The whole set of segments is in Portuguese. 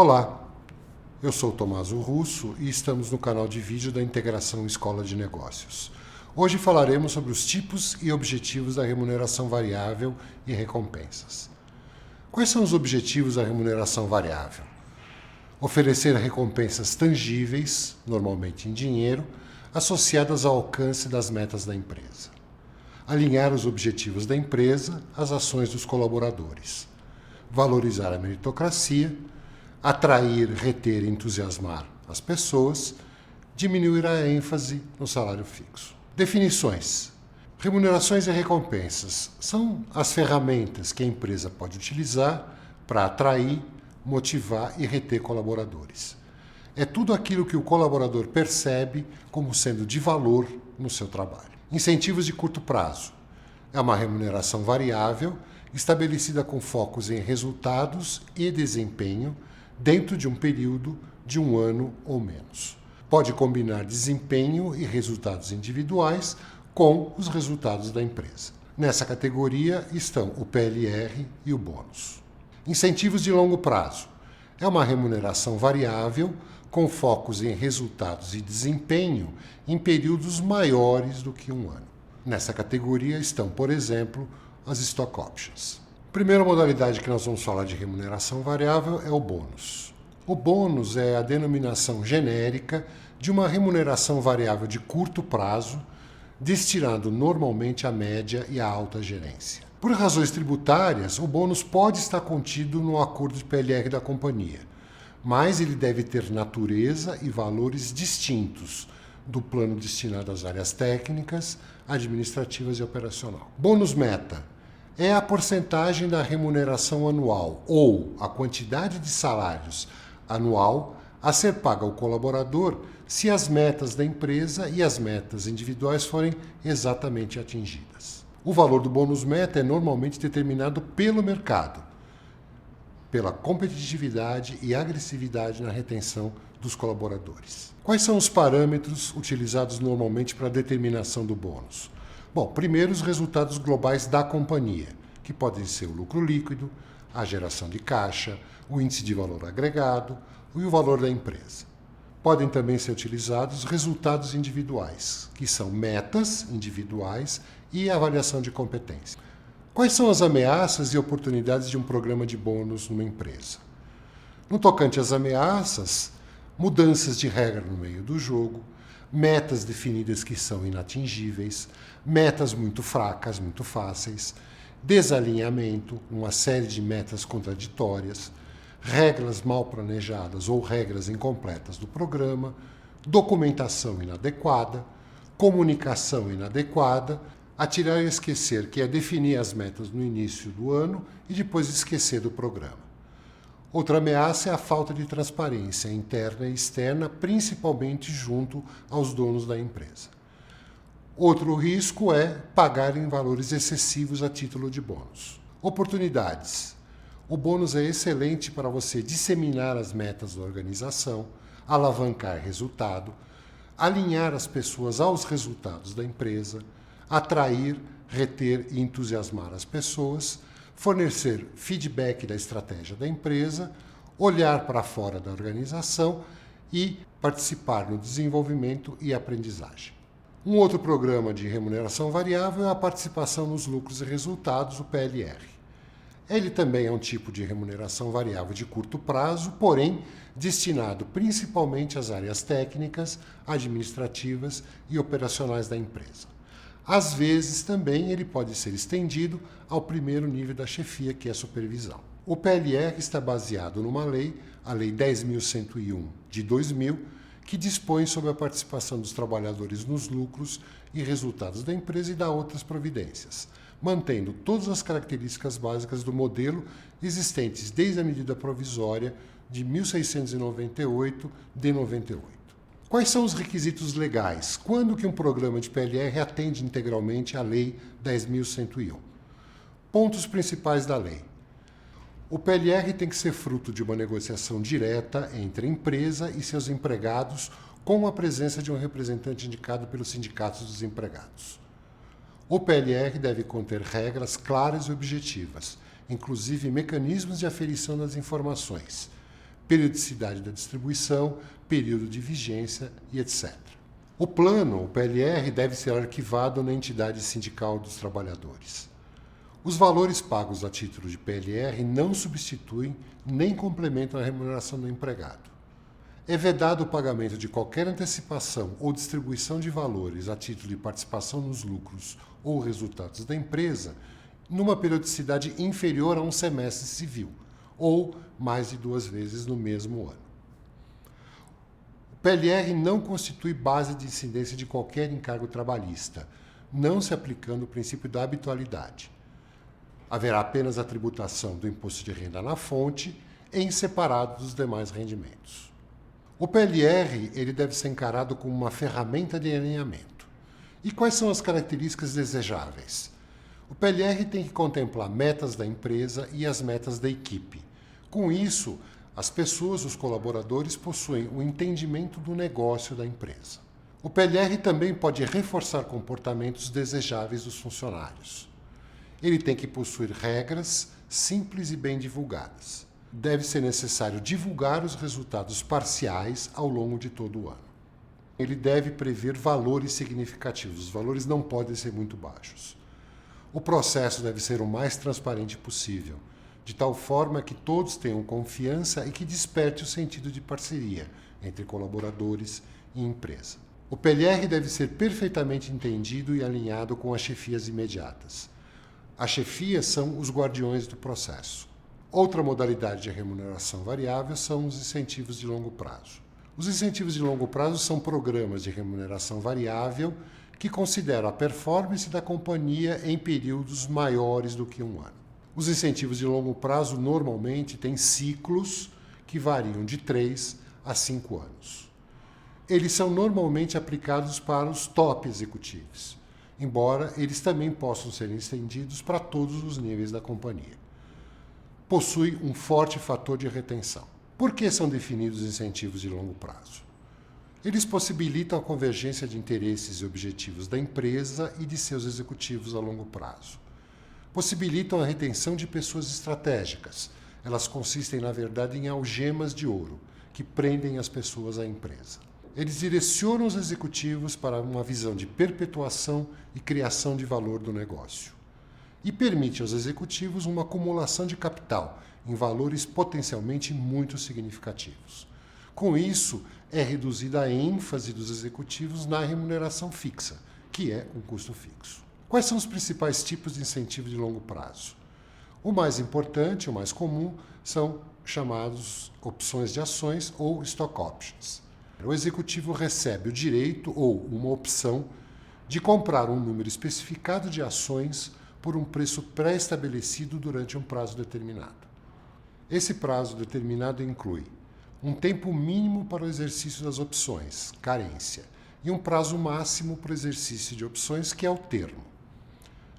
Olá, eu sou Tommaso Russo e estamos no canal de vídeo da Integração Escola de Negócios. Hoje falaremos sobre os tipos e objetivos da remuneração variável e recompensas. Quais são os objetivos da remuneração variável? Oferecer recompensas tangíveis, normalmente em dinheiro, associadas ao alcance das metas da empresa. Alinhar os objetivos da empresa às ações dos colaboradores. Valorizar a meritocracia, atrair, reter e entusiasmar as pessoas, diminuir a ênfase no salário fixo. Definições. Remunerações e recompensas são as ferramentas que a empresa pode utilizar para atrair, motivar e reter colaboradores. É tudo aquilo que o colaborador percebe como sendo de valor no seu trabalho. Incentivos de curto prazo. É uma remuneração variável estabelecida com focos em resultados e desempenho dentro de um período de um ano ou menos. Pode combinar desempenho e resultados individuais com os resultados da empresa. Nessa categoria estão o PLR e o bônus. Incentivos de longo prazo. É uma remuneração variável com focos em resultados e desempenho em períodos maiores do que um ano. Nessa categoria estão, por exemplo, as Stock Options. A primeira modalidade que nós vamos falar de remuneração variável é o bônus. O bônus é a denominação genérica de uma remuneração variável de curto prazo, destinado normalmente à média e à alta gerência. Por razões tributárias, o bônus pode estar contido no acordo de PLR da companhia, mas ele deve ter natureza e valores distintos do plano destinado às áreas técnicas, administrativas e operacional. Bônus meta é a porcentagem da remuneração anual ou a quantidade de salários anual a ser paga ao colaborador se as metas da empresa e as metas individuais forem exatamente atingidas. O valor do bônus meta é normalmente determinado pelo mercado, pela competitividade e agressividade na retenção dos colaboradores. Quais são os parâmetros utilizados normalmente para a determinação do bônus? Bom, primeiro os resultados globais da companhia, que podem ser o lucro líquido, a geração de caixa, o índice de valor agregado e o valor da empresa. Podem também ser utilizados resultados individuais, que são metas individuais e avaliação de competência. Quais são as ameaças e oportunidades de um programa de bônus numa empresa? No tocante às ameaças, mudanças de regra no meio do jogo, metas definidas que são inatingíveis, metas muito fracas, muito fáceis, desalinhamento, uma série de metas contraditórias, regras mal planejadas ou regras incompletas do programa, documentação inadequada, comunicação inadequada, atirar e esquecer, que é definir as metas no início do ano e depois esquecer do programa. Outra ameaça é a falta de transparência interna e externa, principalmente junto aos donos da empresa. Outro risco é pagar em valores excessivos a título de bônus. Oportunidades. O bônus é excelente para você disseminar as metas da organização, alavancar resultado, alinhar as pessoas aos resultados da empresa, atrair, reter e entusiasmar as pessoas, fornecer feedback da estratégia da empresa, olhar para fora da organização e participar no desenvolvimento e aprendizagem. Um outro programa de remuneração variável é a participação nos lucros e resultados, o PLR. Ele também é um tipo de remuneração variável de curto prazo, porém destinado principalmente às áreas técnicas, administrativas e operacionais da empresa. Às vezes, também, ele pode ser estendido ao primeiro nível da chefia, que é a supervisão. O PLR está baseado numa lei, a Lei 10.101 de 2000, que dispõe sobre a participação dos trabalhadores nos lucros e resultados da empresa e dá outras providências, mantendo todas as características básicas do modelo existentes desde a medida provisória de 1698 de 98. Quais são os requisitos legais? Quando que um programa de PLR atende integralmente à Lei 10.101? Pontos principais da lei. O PLR tem que ser fruto de uma negociação direta entre a empresa e seus empregados, com a presença de um representante indicado pelos sindicatos dos empregados. O PLR deve conter regras claras e objetivas, inclusive mecanismos de aferição das informações, periodicidade da distribuição, período de vigência e etc. O plano, o PLR, deve ser arquivado na entidade sindical dos trabalhadores. Os valores pagos a título de PLR não substituem nem complementam a remuneração do empregado. É vedado o pagamento de qualquer antecipação ou distribuição de valores a título de participação nos lucros ou resultados da empresa numa periodicidade inferior a um semestre civil, ou mais de 2 vezes no mesmo ano. O PLR não constitui base de incidência de qualquer encargo trabalhista, não se aplicando o princípio da habitualidade. Haverá apenas a tributação do imposto de renda na fonte, em separado dos demais rendimentos. O PLR ele deve ser encarado como uma ferramenta de alinhamento. E quais são as características desejáveis? O PLR tem que contemplar metas da empresa e as metas da equipe. Com isso, as pessoas, os colaboradores, possuem o entendimento do negócio da empresa. O PLR também pode reforçar comportamentos desejáveis dos funcionários. Ele tem que possuir regras simples e bem divulgadas. Deve ser necessário divulgar os resultados parciais ao longo de todo o ano. Ele deve prever valores significativos. Os valores não podem ser muito baixos. O processo deve ser o mais transparente possível, de tal forma que todos tenham confiança e que desperte o sentido de parceria entre colaboradores e empresa. O PLR deve ser perfeitamente entendido e alinhado com as chefias imediatas. As chefias são os guardiões do processo. Outra modalidade de remuneração variável são os incentivos de longo prazo. Os incentivos de longo prazo são programas de remuneração variável que consideram a performance da companhia em períodos maiores do que um ano. Os incentivos de longo prazo normalmente têm ciclos que variam de 3 a 5 anos. Eles são normalmente aplicados para os top executivos, embora eles também possam ser estendidos para todos os níveis da companhia. Possui um forte fator de retenção. Por que são definidos incentivos de longo prazo? Eles possibilitam a convergência de interesses e objetivos da empresa e de seus executivos a longo prazo. Possibilitam a retenção de pessoas estratégicas. Elas consistem, na verdade, em algemas de ouro, que prendem as pessoas à empresa. Eles direcionam os executivos para uma visão de perpetuação e criação de valor do negócio. E permite aos executivos uma acumulação de capital em valores potencialmente muito significativos. Com isso, é reduzida a ênfase dos executivos na remuneração fixa, que é um custo fixo. Quais são os principais tipos de incentivo de longo prazo? O mais importante, o mais comum, são chamados opções de ações ou stock options. O executivo recebe o direito ou uma opção de comprar um número especificado de ações por um preço pré-estabelecido durante um prazo determinado. Esse prazo determinado inclui um tempo mínimo para o exercício das opções, carência, e um prazo máximo para o exercício de opções, que é o termo.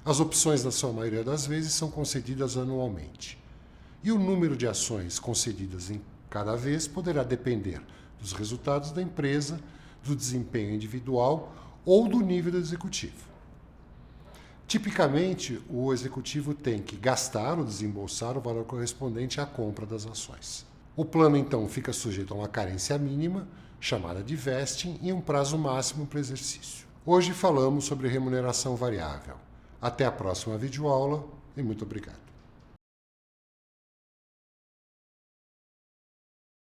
As opções, na sua maioria das vezes, são concedidas anualmente. E o número de ações concedidas em cada vez poderá depender dos resultados da empresa, do desempenho individual ou do nível do executivo. Tipicamente, o executivo tem que gastar ou desembolsar o valor correspondente à compra das ações. O plano, então, fica sujeito a uma carência mínima, chamada de vesting, e um prazo máximo para exercício. Hoje falamos sobre remuneração variável. Até a próxima videoaula e muito obrigado.